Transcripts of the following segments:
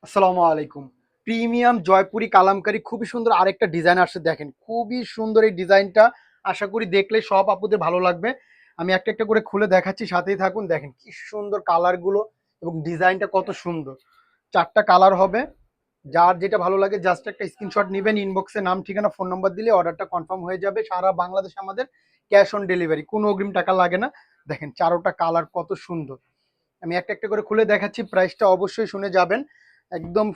আসসালামু আলাইকুম। প্রিমিয়াম জয়পুরি কালামকারী খুবই সুন্দর আরেকটা ডিজাইন আসছে দেখেন। খুবই সুন্দর এই ডিজাইনটা। আশা করি দেখলে সব আপুদের ভালো লাগবে। আমি একটা করে খুলে দেখাচ্ছি, সাথেই থাকুন। দেখেন কি সুন্দর কালারগুলো এবং ডিজাইনটা কত সুন্দর। ৪ টা কালার হবে। যার যেটা ভালো লাগে জাস্ট একটা স্ক্রিনশট নিবেন, ইনবক্সে নাম, ঠিকানা, ফোন নম্বর দিলে অর্ডারটা কনফার্ম হয়ে যাবে। সারা বাংলাদেশে আমাদের ক্যাশ অন ডেলিভারি। কোনো অগ্রিম টাকা লাগে না। দেখেন ৪ টা কালার কত সুন্দর। আমি একটা করে খুলে দেখাচ্ছি, প্রাইসটা অবশ্যই শুনে যাবেন। একদম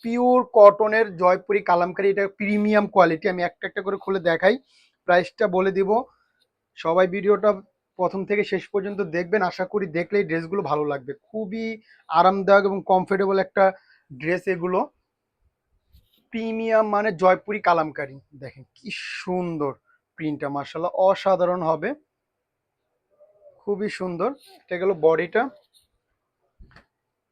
পিওর কটনের জয়পুরি কালামকারী, এটা প্রিমিয়াম কোয়ালিটি। আমি একটা করে খুলে দেখাই, প্রাইসটা বলে দিব। সবাই ভিডিওটা প্রথম থেকে শেষ পর্যন্ত দেখবেন, আশা করি দেখলেই ড্রেসগুলো ভালো লাগবে। খুবই আরামদায়ক এবং কমফোর্টেবল একটা ড্রেস এগুলো। প্রিমিয়াম মানে জয়পুরি কালামকারী। দেখেন কি সুন্দর প্রিন্টটা, মার্শাল্লাহ অসাধারণ হবে, খুবই সুন্দর। এটা গেল বডিটা,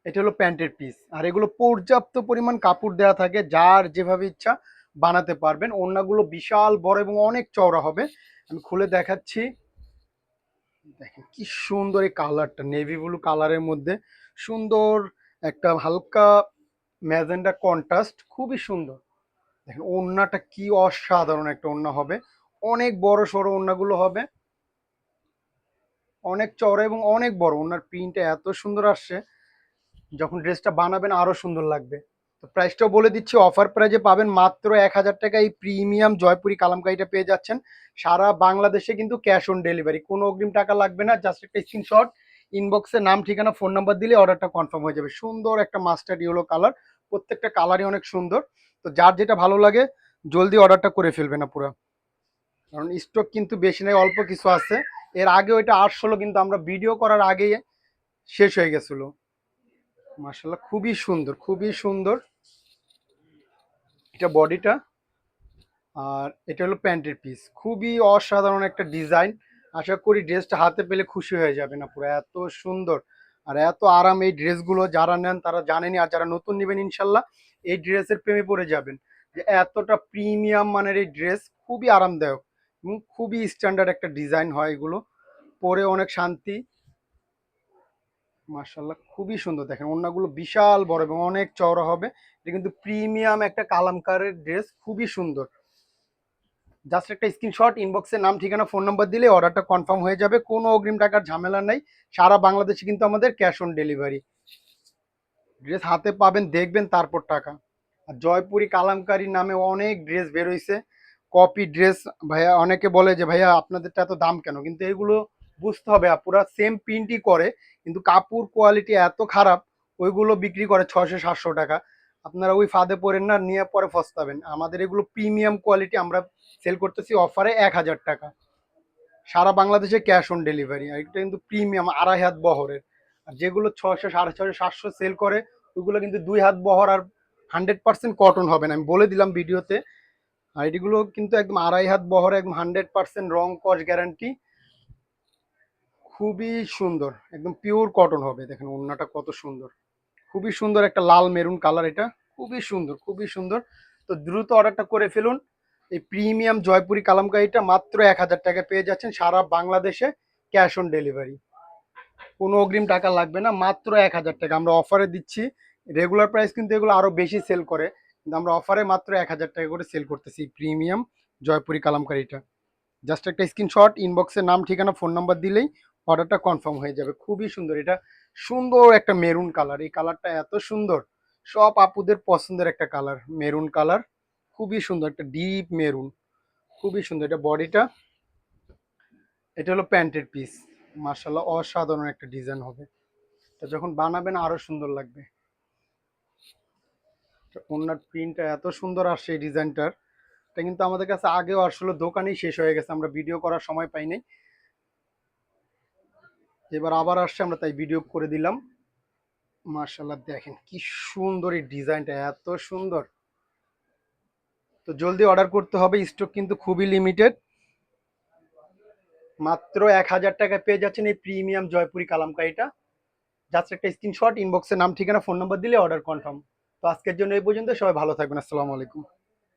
এটা হলো প্যান্টের পিস। আর এগুলো পর্যাপ্ত পরিমাণ কাপড় দেওয়া থাকে, যার যেভাবে ইচ্ছা বানাতে পারবেন। ওড়নাগুলো বিশাল বড় এবং অনেক চওড়া হবে। আমি খুলে দেখাচ্ছি। দেখেন কি সুন্দর এই কালারটা, নেভি ব্লু কালারের মধ্যে সুন্দর একটা হালকা ম্যাজেন্ডা কন্ট্রাস্ট, খুবই সুন্দর। দেখেন ওড়নাটা কি অসাধারণ একটা ওড়না হবে। অনেক বড় সড়ো ওড়নাগুলো হবে, অনেক চওড়া এবং অনেক বড়। ওড়নার প্রিন্টটা এত সুন্দর আসছে, যখন ড্রেসটা বানাবেন আরো সুন্দর লাগবে। তো প্রাইসটাও বলে দিচ্ছি, অফার প্রাইজে পাবেন মাত্র ১,০০০ টাকা। এই প্রিমিয়াম জয়পুরি কালামকারীটা পেয়ে যাচ্ছেন। সারা বাংলাদেশে কিন্তু ক্যাশ অন ডেলিভারি, কোনো অগ্রিম টাকা লাগবে না। জাস্ট একটা স্ক্রিনশট, ইনবক্সে নাম, ঠিকানা, ফোন নাম্বার দিলে অর্ডারটা কনফার্ম হয়ে যাবে। সুন্দর একটা মাস্টার্ড ইয়েলো কালার, প্রত্যেকটা কালারই অনেক সুন্দর। তো যার যেটা ভালো লাগে জলদি অর্ডারটা করে ফেলবে না পুরো, কারণ স্টক কিন্তু বেশি নেই, অল্প কিছু আছে। এর আগে ওইটা আসছিল, কিন্তু আমরা ভিডিও করার আগে শেষ হয়ে গেছিল। মার্শাল্লাহ খুবই সুন্দর, খুবই সুন্দর। এটা বডিটা, আর এটা হলো প্যান্টের পিস। খুবই অসাধারণ একটা ডিজাইন। আশা করি ড্রেসটা হাতে পেলে খুশি হয়ে যাবে না পুরো, এত সুন্দর আর এত আরাম এই ড্রেসগুলো। যারা নেন তারা জানেনই, আর যারা নতুন নেবেন ইনশাল্লাহ এই ড্রেসের প্রেমে পড়ে যাবেন। যে এতটা প্রিমিয়াম মানের এই ড্রেস, খুবই আরামদায়ক এবং খুবই স্ট্যান্ডার্ড একটা ডিজাইন হয় এগুলো। পরে অনেক শান্তি। মার্শাল্লাহ খুবই সুন্দর। দেখেন ওড়নাগুলো বিশাল বড় এবং অনেক চওড়া হবে। এটা কিন্তু প্রিমিয়াম একটা কালামকারের ড্রেস, খুবই সুন্দর। জাস্ট একটা স্ক্রিনশট, ইনবক্সে নাম, ঠিকানা, ফোন নাম্বার দিলে অর্ডারটা কনফার্ম হয়ে যাবে। কোনো অগ্রিম টাকার ঝামেলা নাই। সারা বাংলাদেশে কিন্তু আমাদের ক্যাশ অন ডেলিভারি। ড্রেস হাতে পাবেন, দেখবেন, তারপর টাকা। আর জয়পুরি কালামকারী নামে অনেক ড্রেস বেরোইছে, কপি ড্রেস। ভাইয়া অনেকে বলে যে ভাইয়া আপনাদেরটা এত দাম কেন, কিন্তু এগুলো বুঝতে হবে পুরা সেম প্রিন্টই করে, কিন্তু কাপড় কোয়ালিটি এত খারাপ। ওইগুলো বিক্রি করে ৬০০-৭০০ টাকা। আপনারা ওই ফাঁদে পড়েন না, নিয়ে পরে ফস্তাবেন। আমাদের এগুলো প্রিমিয়াম কোয়ালিটি, আমরা সেল করতেছি অফারে ১,০০০ টাকা। সারা বাংলাদেশে ক্যাশ অন ডেলিভারি। আর এটা কিন্তু প্রিমিয়াম ২.৫ হাত বহরের। আর যেগুলো ৬০০, ৬৫০, ৭০০ সেল করে ওইগুলো কিন্তু ২ হাত বহর, আর 100% কটন হবে না, আমি বলে দিলাম ভিডিওতে। আর এগুলো কিন্তু একদম ২.৫ হাত বহর, একদম 100% রং কস গ্যারান্টি। খুবই সুন্দর, একদম পিওর কটন হবে। দেখেন ওড়নাটা কত সুন্দর, খুবই সুন্দর একটা লাল মেরুন কালার। এটা খুবই সুন্দর, খুবই সুন্দর। তো দ্রুত অর্ডারটা করে ফেলুন। এই প্রিমিয়াম জয়পুরি কালামকারীটা মাত্র ১,০০০ টাকা পেয়ে যাচ্ছেন সারা বাংলাদেশে ক্যাশ অন ডেলিভারি। কোনো অগ্রিম টাকা লাগবে না, মাত্র ১,০০০ টাকা আমরা অফারে দিচ্ছি। রেগুলার প্রাইস কিন্তু এগুলো আরো বেশি সেল করে, কিন্তু আমরা অফারে মাত্র ১,০০০ টাকা করে সেল করতেছি প্রিমিয়াম জয়পুরি কালামকারীটা। জাস্ট একটা স্ক্রিনশট, ইনবক্সে নাম, ঠিকানা, ফোন নাম্বার দিলেই অর্ডারটা কনফার্ম হয়ে যাবে। খুবই সুন্দর। এটা সুন্দর একটা মেরুন কালার, এই কালারটা এত সুন্দর, সব আপুদের পছন্দের একটা কালার, মেরুন কালার। খুবই সুন্দর একটা ডিপ মেরুন, খুবই সুন্দর। এটা বডিটা, এটা হলো প্যান্টের পিস। মার্শাল্লাহ অসাধারণ একটা ডিজাইন হবে। এটা যখন বানাবেন আরো সুন্দর লাগবে। ওনার প্রিন্টটা এত সুন্দর আসছে এই ডিজাইনটার। এটা কিন্তু আমাদের কাছে আগেও আসলে দোকানেই শেষ হয়ে গেছে, আমরা ভিডিও করার সময় পাই নাই। এবার আবার আসছে, আমরা তাই ভিডিও করে দিলাম। মার্শাল্লাহ দেখেন কি সুন্দর এই ডিজাইনটা, এত সুন্দর। তো জলদি অর্ডার করতে হবে, স্টক কিন্তু খুবই লিমিটেড। মাত্র ১,০০০ টাকা পেয়ে যাচ্ছেন এই প্রিমিয়াম জয়পুরি কালামকারীটা। জাস্ট একটা স্ক্রিনশট, ইনবক্সে নাম, ঠিকানা, ফোন নাম্বার দিলে অর্ডার কনফার্ম। তো আজকের জন্য এই পর্যন্ত, সবাই ভালো থাকবেন। আসসালামু আলাইকুম।